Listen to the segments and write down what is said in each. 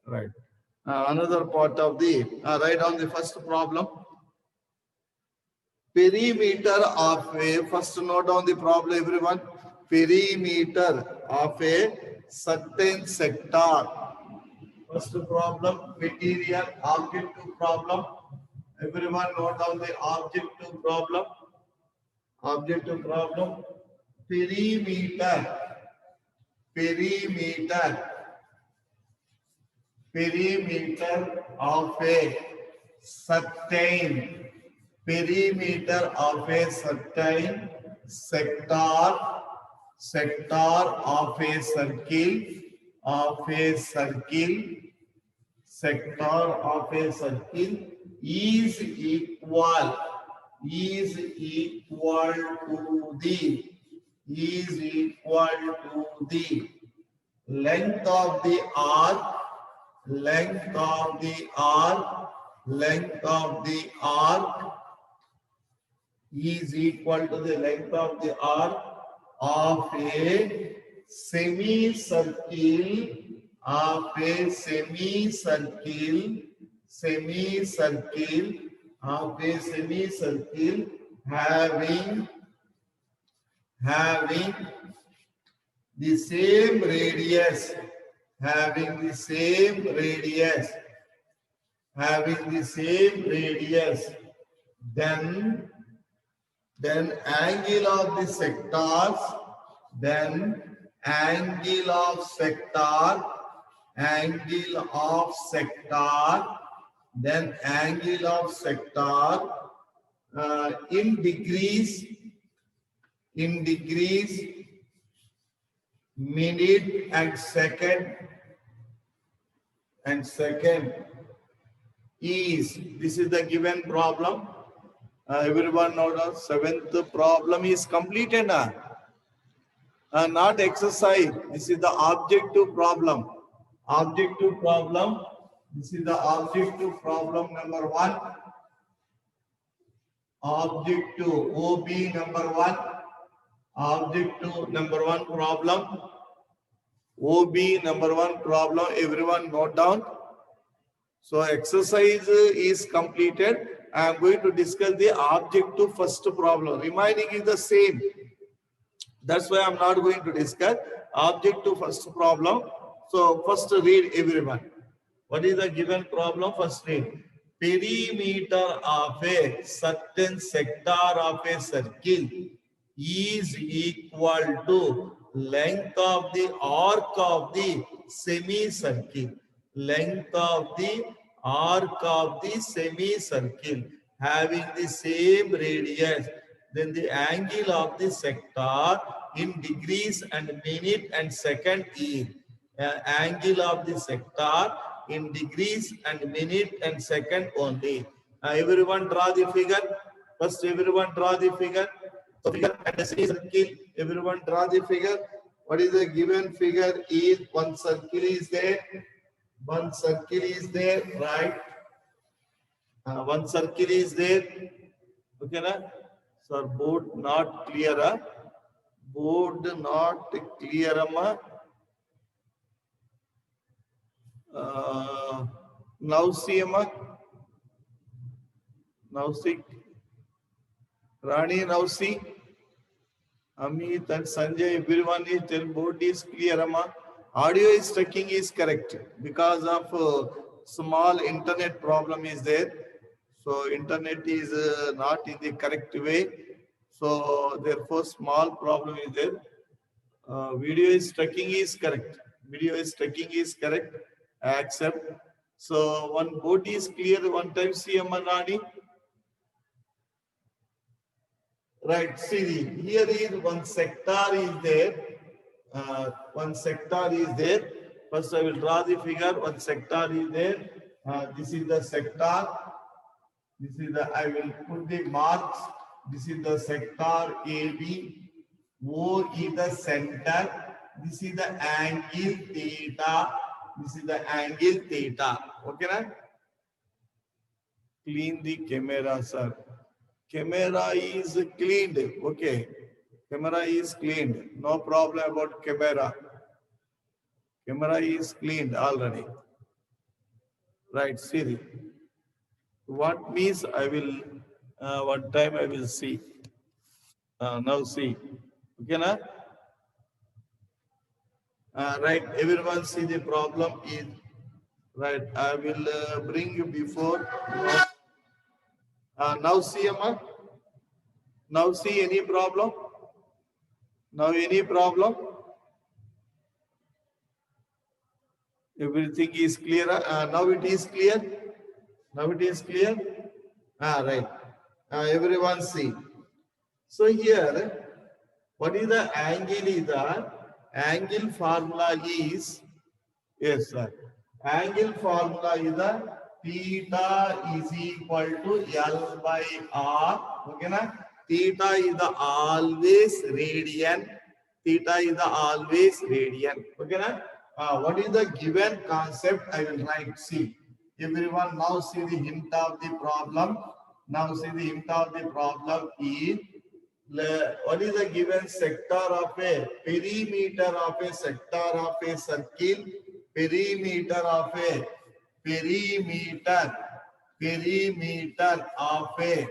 Right. Another part of the, write down the first problem. Perimeter of a, first note down the problem everyone. Perimeter of a certain sector. First problem, material, objective problem. Everyone note down the objective problem. Objective problem. Perimeter. Perimeter. Perimeter of a certain, perimeter of a certain sector, sector of a circle, of a circle, sector of a circle is equal to the, is equal to the length of the arc, length of the arc, length of the arc is equal to the length of the arc of a semicircle, of a semicircle, semicircle, of a semicircle having the same radius, having the same radius, having the same radius, then angle of the sectors, then angle of sector, angle of sector, then angle of sector in degrees, minute and second is, this is the given problem. Everyone know the seventh problem is completed now. Not exercise. This is the objective problem. Objective problem. This is the objective problem number 1. Objective OB number 1. Objective number 1 problem. OB number 1 problem. Everyone note down. So exercise is completed. I am going to discuss the objective first problem. Remaining is the same. That's why I'm not going to discuss objective first problem. So first read everyone. What is the given problem? First read. Perimeter of a certain sector of a circle is equal to length of the arc of the semicircle. Length of the arc of the semicircle having the same radius, then the angle of the sector in degrees and minute and second is angle of the sector in degrees and minute and second only. Everyone draw the figure. First everyone draw the figure. So figure and the semicircle. Everyone draw the figure. What is the given figure is one circle is there. One circle is there, right? One circle is there. Okay, na? Sir, board not clear. Board not clear, amma. Now see, amma. Now see. Rani, now see. Amit and Sanjay, everyone is tell board is clear, amma. Audio is tracking is correct because of small internet problem is there. So internet is not in the correct way. So therefore small problem is there. Video is tracking is correct. Video is tracking is correct. Accept. So one board is clear. One time see Amarani. Right. See here is one sector is there. One sector is there. First I will draw the figure. One sector is there. This is the sector. This is the, I will put the marks. This is the sector AB. O is the center. This is the angle theta. This is the angle theta. Okay, na? Clean the camera, sir. Camera is cleaned. Okay. Camera is cleaned. No problem about camera. Camera is cleaned already. Right, Siri. What means I will, what time I will see. Now see. Okay, na? Right, everyone see the problem is, right, I will bring you before. Now see, Amma. Now see any problem? Now any problem? Everything is clear. Now it is clear. Now it is clear. Right. Everyone see. So here, what is the angle? Is the angle formula is, yes sir. Angle formula is the theta is equal to L by R. Okay na? Theta is the always radian. Theta is the always radian. Okay na? What is the given concept? I will write. See. Everyone now see the hint of the problem. Now see the hint of the problem is, what is the given sector of a perimeter of a sector of a circle, perimeter of a perimeter of a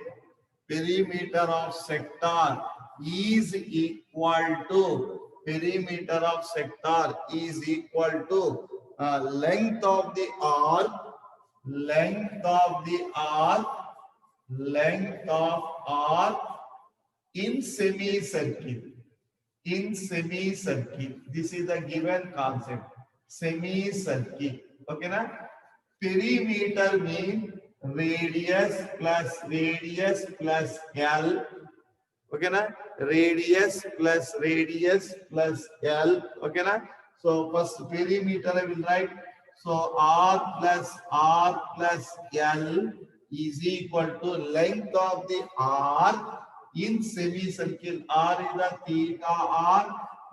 perimeter of sector is equal to perimeter of sector is equal to length of the arc, length of the arc, length of arc in semicircle. In semicircle, this is the given concept. Semicircle. Okay, na? Perimeter means radius plus L. Okay, na? Radius plus L. Okay, na? So first perimeter I will write. So R plus L is equal to length of the R in semicircle. R is the theta R.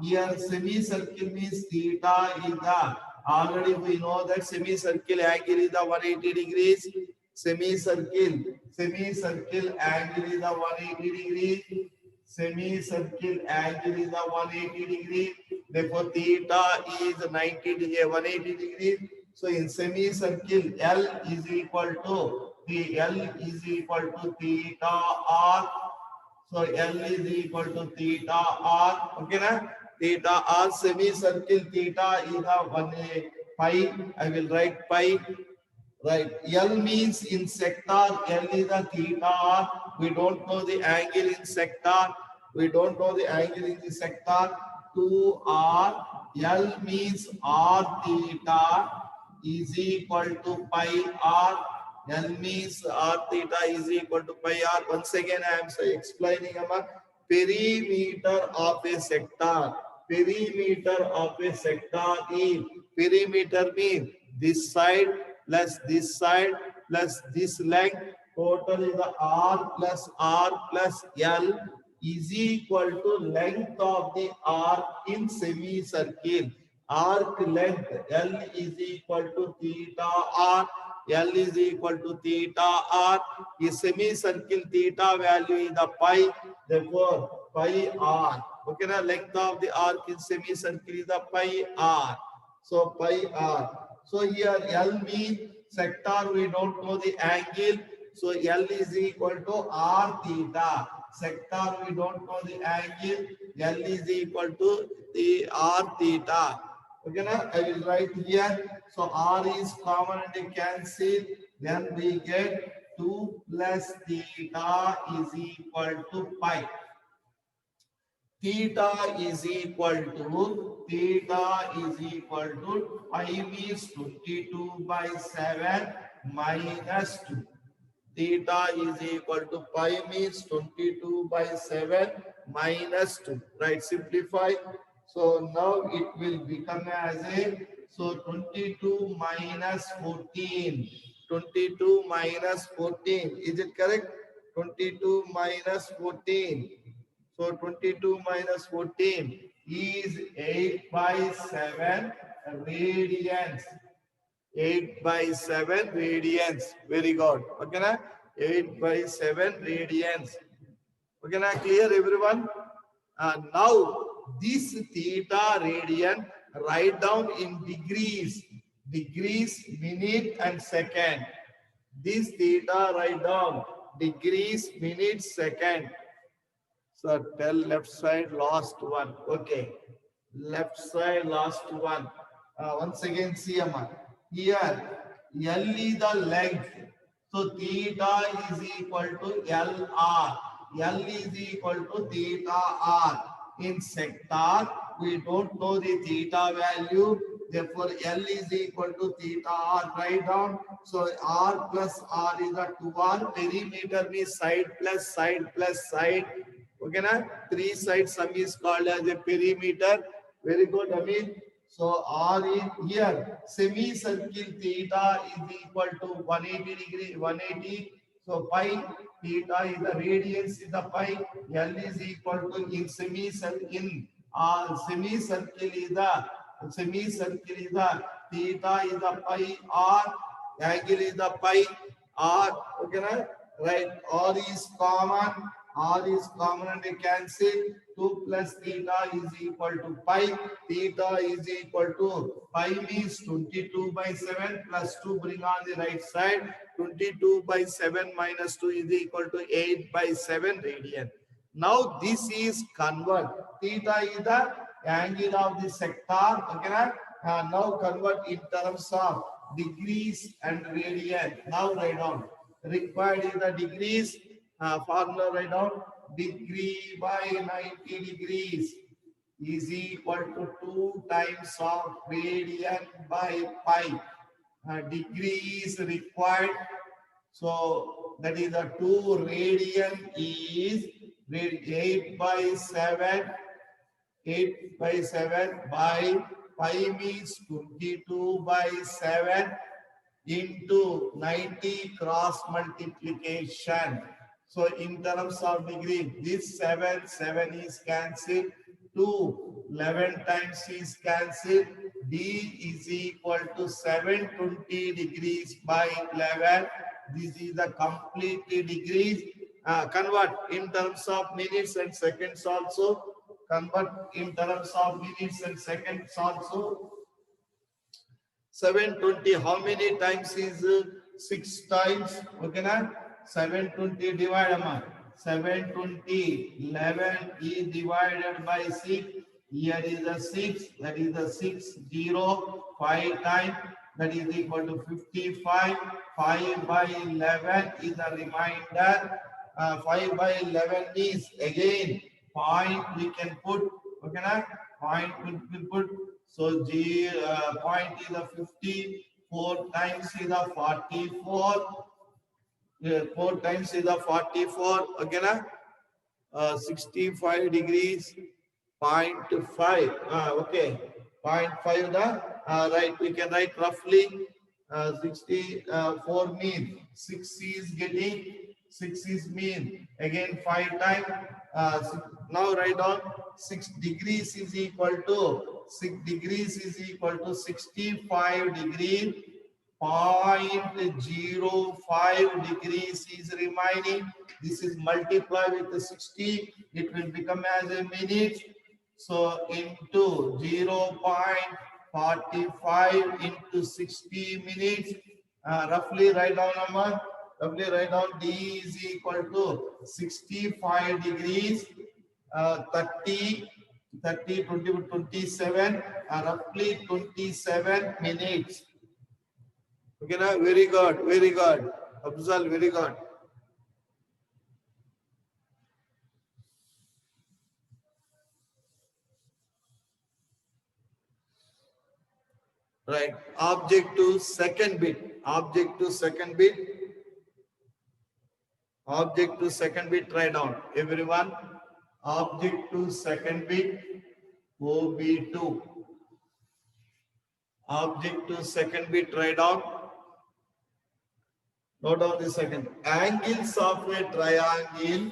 Here semicircle means theta is the, already we know that semicircle angle is the 180 degrees. Semicircle angle is the 180 degrees. Semicircle angle is the 180 degrees. Therefore theta is 180 degrees. So in semicircle L is equal to theta R. So L is equal to theta R. Okay, na? Theta R semicircle theta is the pi. I will write pi. Right. L means in sector. L is the theta R. We don't know the angle in sector. We don't know the angle in the sector. 2R. L means R theta is equal to pi R. L means R theta is equal to pi R. Once again, I am explaining about perimeter of a sector. Perimeter of a sector is, perimeter means this side plus this length. Total is the R plus L is equal to length of the arc in semicircle. Arc length L is equal to theta R. L is equal to theta R. Is semicircle theta value is the pi. Therefore, pi R. Okay, now length of the arc in semicircle is the pi R. So pi R. So here L means sector, we don't know the angle. So L is equal to R theta. Sector, we don't know the angle. L is equal to the R theta. Okay, now I will write here. So R is common and cancel. Then we get 2 plus theta is equal to pi. Theta is equal to pi means 22/7 minus 2. Theta is equal to pi means 22/7 minus 2. Right, simplify. So now it will become as a, so 22 minus 14. 22 minus 14. Is it correct? 22 minus 14. So 22 minus 14 is 8/7 radians. 8/7 radians. Very good. Okay, na? 8/7 radians. Okay, na? Clear, everyone? Now, this theta radian, write down in degrees. degrees, minute and second. This theta write down degrees, minutes, second. So tell left side last one. Okay. Left side last one. Once again, see here. L is the length. So theta is equal to LR. L is equal to theta R. In sector, we don't know the theta value. Therefore, L is equal to theta R. Write down. So R plus R is a 2R. Perimeter means side plus side plus side. Okay, na? Three side sum is called as a perimeter. Very good, Amin. So R is here. Semicircle theta is equal to 180 degree, 180. So pi theta is the radius is the pi. L is equal to in semicircle in semicircle is the theta is the pi R. Angle is the pi R. Okay, na? Right. R is common. R is common and we cancel. 2 plus theta is equal to pi. Theta is equal to pi means 22 by 7 plus 2 bring on the right side. 22 by 7 minus 2 is equal to 8 by 7 radian. Now this is convert. Theta is the angle of the sector. Okay, now convert in terms of degrees and radian. Now write down. Required is the degrees. Formula write down. Degree by 90 degrees is equal to 2 times of radian by pi. Degree is required. So that is the 2 radian is 8 by 7. 8 by 7 by pi means 22 by 7 into 90 cross multiplication. So in terms of degree, this 7 is cancelled. 2, 11 times is cancelled. D is equal to 720 degrees by 11. This is the complete degrees. Convert in terms of minutes and seconds also. Convert in terms of minutes and seconds also. 720, how many times is 6 times? Okay, na? 720 divided by 720, 11 is divided by 6. Here is a 6, that is the 6, 0, 5 times, that is equal to 55. 5 by 11 is a remainder. 5 by 11 is again point we can put. Okay, na? Point we put. So G point is a 50. 4 times is a 44. 4 times is a 44. Okay, na? 65 degrees. 0.5. Okay. 0.5 the right. We can write roughly 64 mean. 6 is getting. 6 is mean. Again 5 times. Now write down 6 degrees is equal to 6 degrees is equal to 65 degrees. 0.05 degrees is remaining. This is multiplied with the 60. It will become as a minute. So into 0.45 into 60 minutes. Roughly write down number. Roughly write down D is equal to 65 degrees. 30, 20, 27. Roughly 27 minutes. Okay, na? Very good, very good. Afzal, very good. Right. Object to second bit. Object to second bit. Object to second bit. Try down. Everyone. Object to second bit. OB2. Object to second bit. Try down. Note down the second. Angles of a triangle.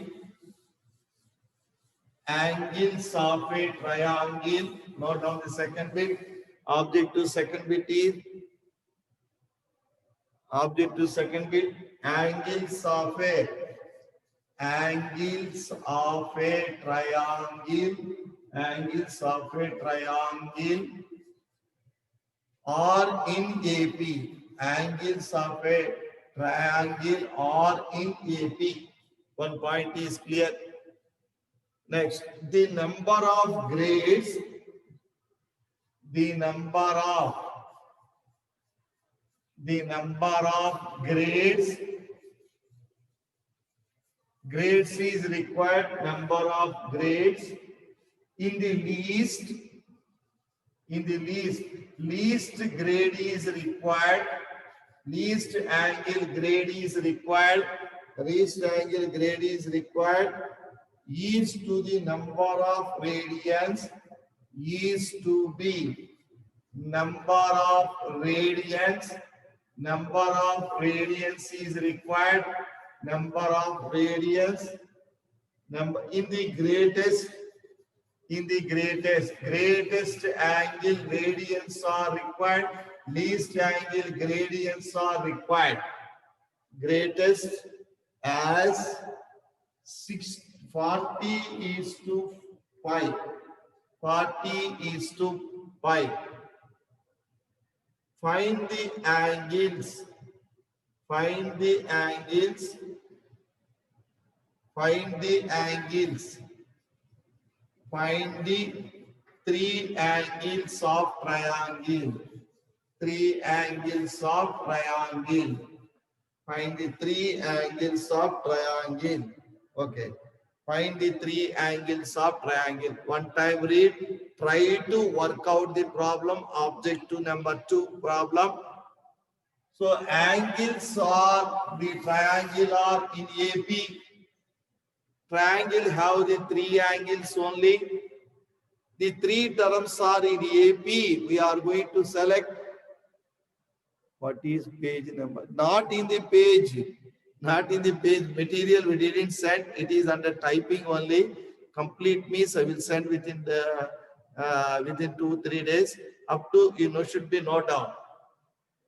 Angles of a triangle. Note down the second bit. Object to second bit is object to second bit. Angles of a triangle. Angles of a triangle. are in AP. Angles of a triangle are in AP. One point is clear. Next, the number of grades, the number of grades is required, number of grades in the least grade is required, least angle grade is required, least angle grade is required is to the number of radians, is to be number of radians is required, number of radians, number in the greatest angle gradients are required, least angle gradients are required. Greatest as 40 is to 5. 40 is to 5. Find the angles. Find the angles. Find the angles. Find the 3 angles of triangle. 3 angles of triangle. Find the 3 angles of triangle. Okay. Find the 3 angles of triangle. One time read. Try to work out the problem. Objective number 2 problem. So angles are the triangle are in AP. Triangle have the 3 angles only. The 3 terms are in AP. We are going to select. What is page number? Not in the page. Not in the page. Material we didn't send. It is under typing only. Complete means I will send within the within 2-3 days. Up to should be note down.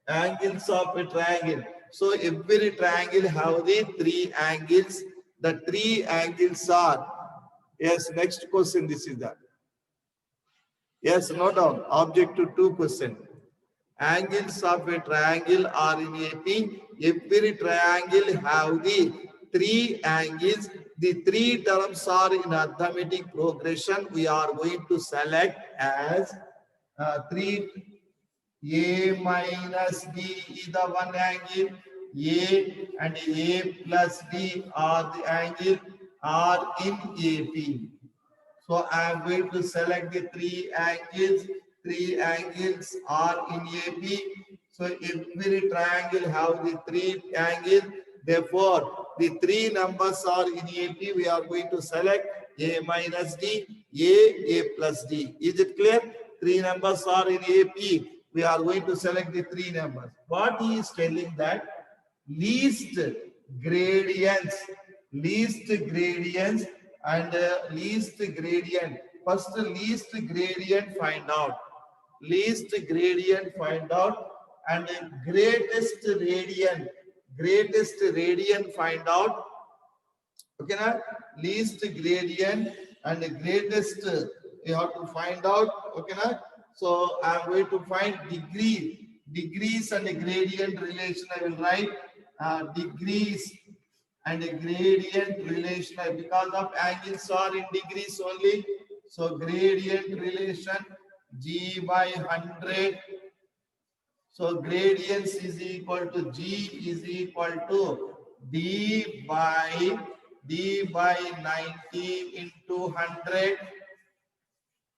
Angles of a triangle. So every triangle have the 3 angles. The 3 angles are. Yes. Next question. This is that. Yes. Note down. Objective 2 question. Angles of a triangle are in AP. Every triangle have the 3 angles. The 3 terms are in arithmetic progression. We are going to select as 3. A minus B is the one angle. A and A plus B are the angle are in AP. So I am going to select the 3 angles. 3 angles are in AP. So every triangle have the 3 angles. Therefore, the 3 numbers are in AP. We are going to select A minus D, A plus D. Is it clear? 3 numbers are in AP. We are going to select the 3 numbers. What he is telling that least gradients and least gradient. First least gradient find out. Least gradient find out and greatest radian find out. Okay, na? Least gradient and greatest you have to find out. Okay, na? So I am going to find degrees and gradient relation. I will write degrees and gradient relation because of angles are in degrees only. So gradient relation G by 100. So gradients is equal to G is equal to D by 90 into 100.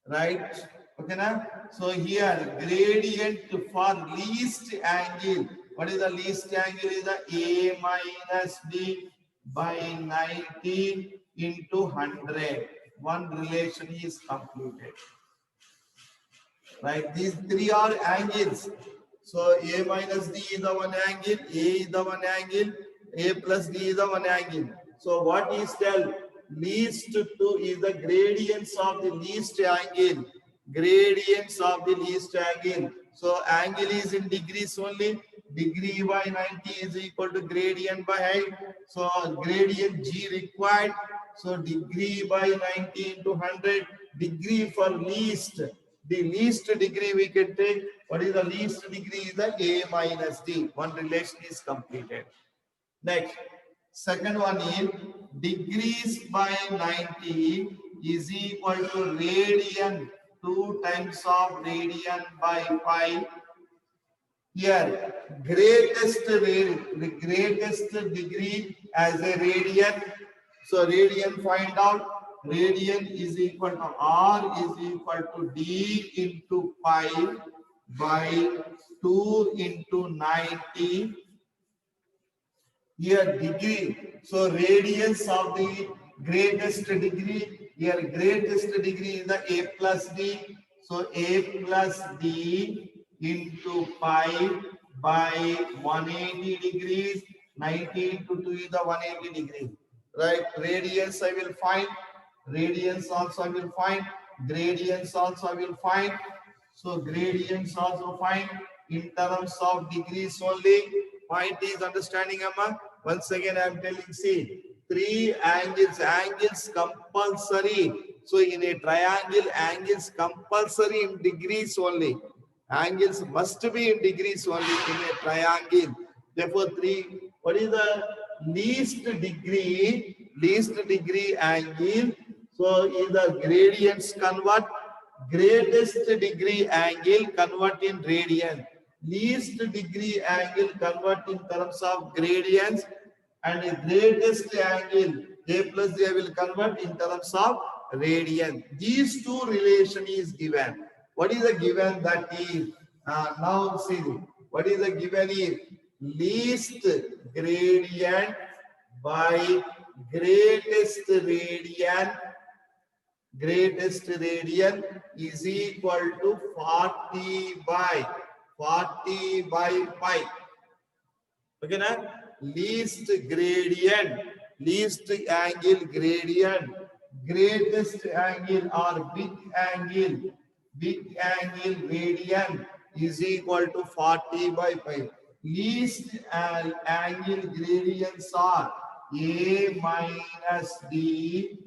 Right? Okay, now? So here gradient for least angle. What is the least angle? Is the A minus D by 90 into 100. One relation is completed. Right? These 3 are angles. So A minus D is the one angle, A is the one angle, A plus D is the one angle. So what is tell? Least 2 is the gradients of the least angle. Gradients of the least angle. So angle is in degrees only. Degree by 90 is equal to gradient by height. So gradient G required. So degree by 90 into 100. Degree for least. The least degree we can take. What is the least degree? Is the A minus D. One relation is completed. Next, second one is degrees by 90 is equal to radian 2 times of radian by pi. Here, the greatest degree as a radian. So radian, find out. Radian is equal to R is equal to D into pi by 2 into 90. Here degree. So radians of the greatest degree. Here greatest degree is the A plus D. So A plus D into pi by 180 degrees. 90 into 2 is the 180 degrees. Right? Radians I will find. Radians also I will find. Gradients also I will find. So gradients also find in terms of degrees only. Point is understanding, Amma. Once again, I am telling, see, three angles compulsory. So in a triangle, angles compulsory in degrees only. Angles must be in degrees only in a triangle. Therefore, three. What is the least degree? Least degree angle. So is the gradients convert. Greatest degree angle convert in radian. Least degree angle convert in terms of gradients, and the greatest angle A plus D will convert in terms of radian. These two relation is given. What is the given? That is now see what is the given is least gradient by greatest radian. Greatest radian is equal to 40 by pi. Okay, na? Least gradient, least angle gradient, greatest angle or big angle radian is equal to 40 by pi. Least angle gradients are A minus D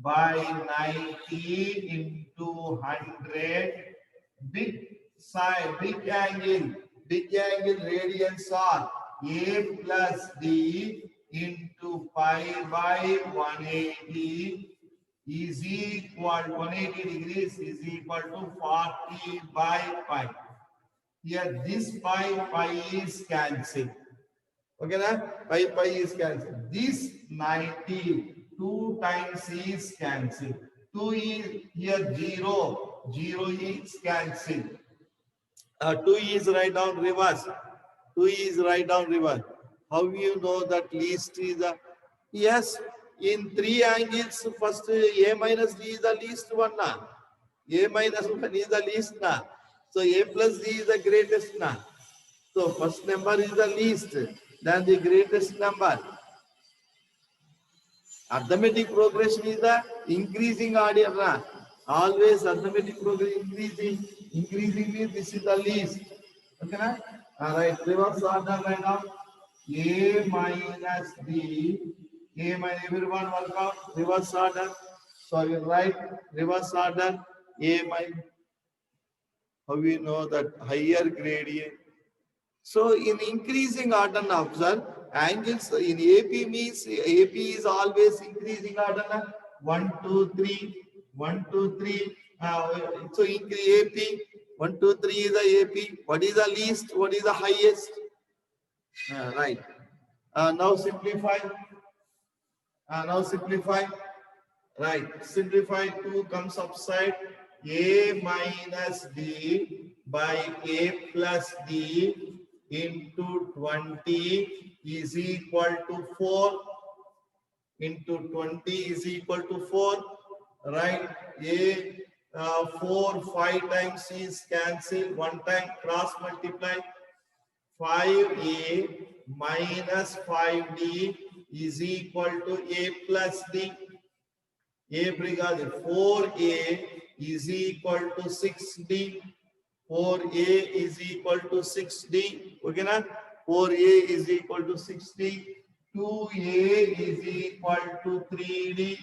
by 90 into 100. Big angle radians are A plus D into pi by 180 is equal 180 degrees is equal to 40 by pi. Here this pi is cancelled. Okay, na? Pi is cancelled. This 90 2 times is cancelled. 2 is here 0 is cancelled. 2 is right down reverse. 2 is right down reverse. How you know that least is the? Yes, in three angles, first A minus D is the least one na. A minus 1 is the least na. So A plus D is the greatest na. So first number is the least, then the greatest number. Arithmetic progression is the increasing order na. Always arithmetic progression increasing means this is the least. Okay na? Alright, reverse order right now. A minus D, A minus everyone work out reverse order. So I will write reverse order A minus. How we know that higher gradient? So in increasing order now, observe angles in AP means AP is always increasing order now. 1, 2, 3, 1, 2, 3. So increase AP 1, 2, 3 is the AP. What is the least? What is the highest? Right. Now simplify. Right. Simplify 2 comes upside. A minus D by A plus D into 20 is equal to 4. Into 20 is equal to 4. Right. A 4 5 times is cancelled. 1 time cross multiply. 5A minus 5D is equal to A plus D. A brigade 4A is equal to 6D. 4A is equal to 6D. Okay, na? 4A is equal to 6D. 2A is equal to 3D.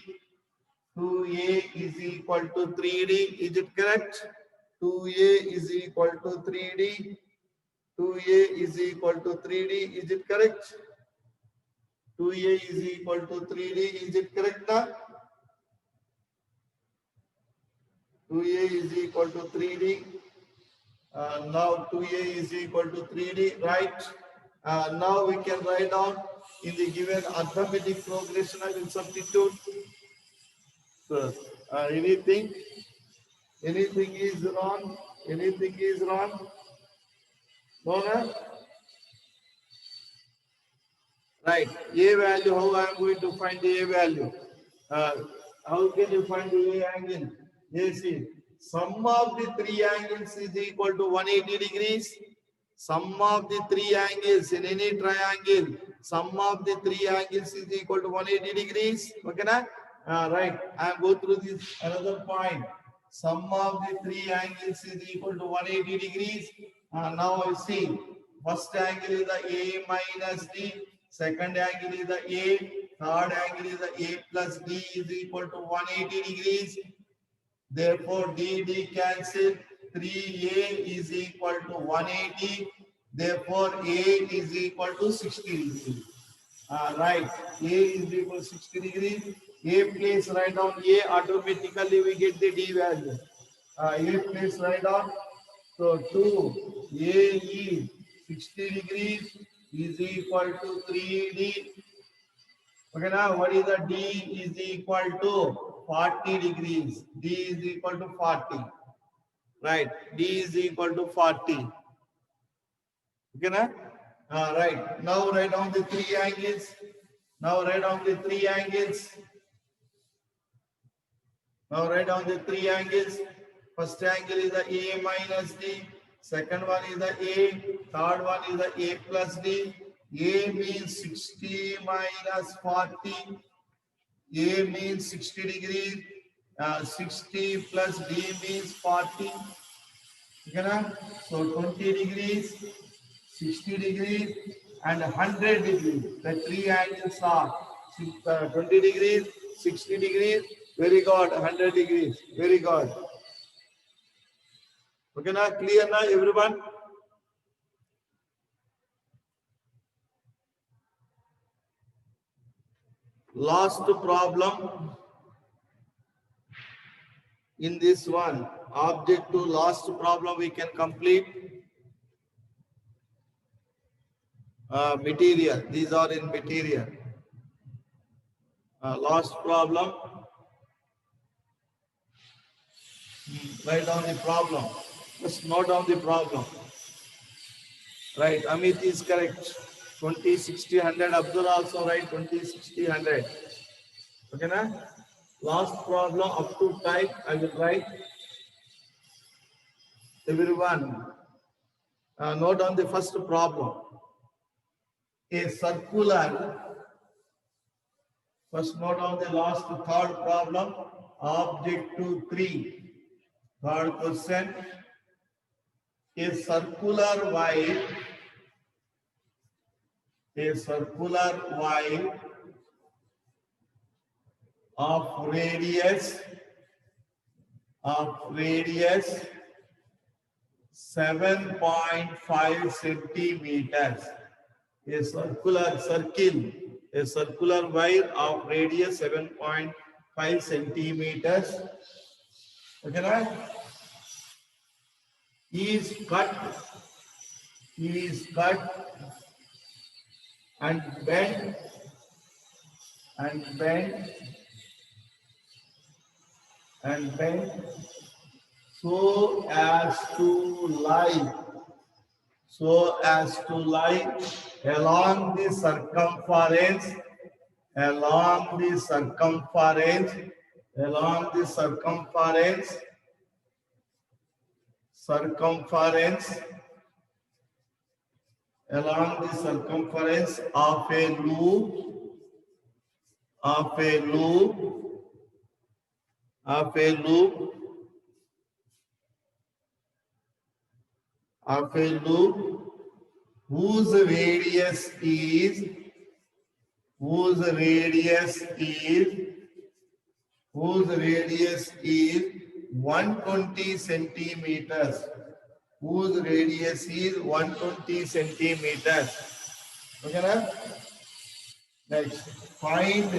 2A is equal to 3D. Is it correct? 2a is equal to 3d. 2a is equal to 3d. Is it correct? 2a is equal to 3d. Is it correct now? 2a is equal to 3d. Now 2a is equal to 3d, right? Now we can write down in the given arithmetic progression. I will substitute. So, anything is wrong? Anything is wrong? No, no? Right. A value, how I am going to find the A value? Uh, how can you find the A angle? AC. Sum of the three angles is equal to 180 degrees. Sum of the three angles in any triangle, sum of the three angles is equal to 180 degrees. Okay, na? Right. I am going through this another point. Sum of the three angles is equal to 180 degrees. Now I see first angle is the A minus D. Second angle is the A. Third angle is the A plus D is equal to 180 degrees. Therefore, D cancel. 3A is equal to 180. Therefore, A is equal to 60 degrees. Right. A is equal to 60 degrees. A place write down A, automatically we get the D value. A place write down. So 2A is 60 degrees is equal to 3D. Okay, now what is the D is equal to 40 degrees. D is equal to 40. Right. D is equal to 40. Okay, na? Right. Now write down the three angles. Now write down the three angles. Now write down the three angles. First angle is the A minus D. Second one is the A. Third one is the A plus D. A means 60 minus 40. A means 60 degrees. 60 plus D means 40. Okay, na? So 20 degrees, 60 degrees, and 100 degrees. The three angles are 20 degrees, 60 degrees. Very good. 100 degrees. Very good. Okay, now clear now, everyone? Last problem in this one. Object to last problem we can complete. Material. These are in material. Last problem. Write down the problem. Just note down the problem. Right. Amit is correct. 20, 60, 100. Abdul also right. 20, 60, 100. Okay, na? Last problem up to type. I will write. Everyone. Note on the first problem. A circular. First note on the last third problem. Object to 3. Third question. A circular wire of radius 7.5 centimeters. A circular wire of radius 7.5 centimeters. Okay, right? Is cut and bent so as to lie along the circumference of a loop whose radius is 1 120 centimeters, whose radius is 120 centimeters. Okay, na? Next, find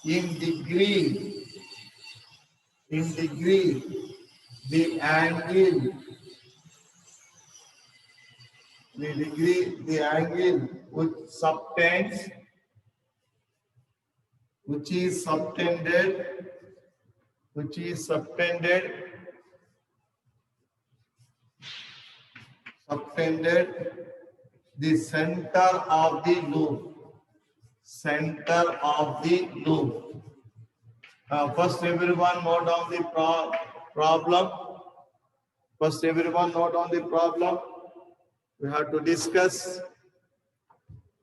in degree the angle, the angle which is subtended the center of the loop. First, everyone note down the problem. First, everyone note down the problem. We have to discuss.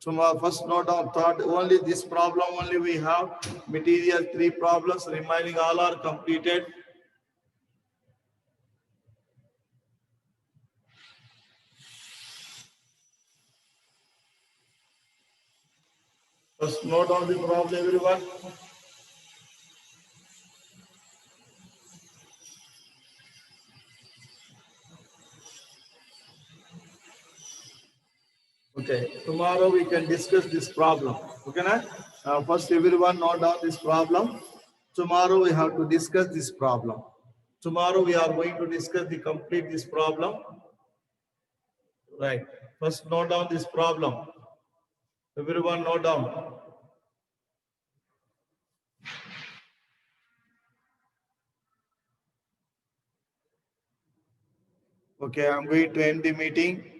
Tomorrow, first note down. Third, only this problem only we have. Material 3 problems. Remaining all are completed. First note down the problem, everyone. Okay, tomorrow we can discuss this problem. Okay, na? First, everyone note down this problem. Tomorrow we have to discuss this problem. Tomorrow we are going to discuss the complete this problem. Right. First, note down this problem. Everyone note down. Okay, I'm going to end the meeting.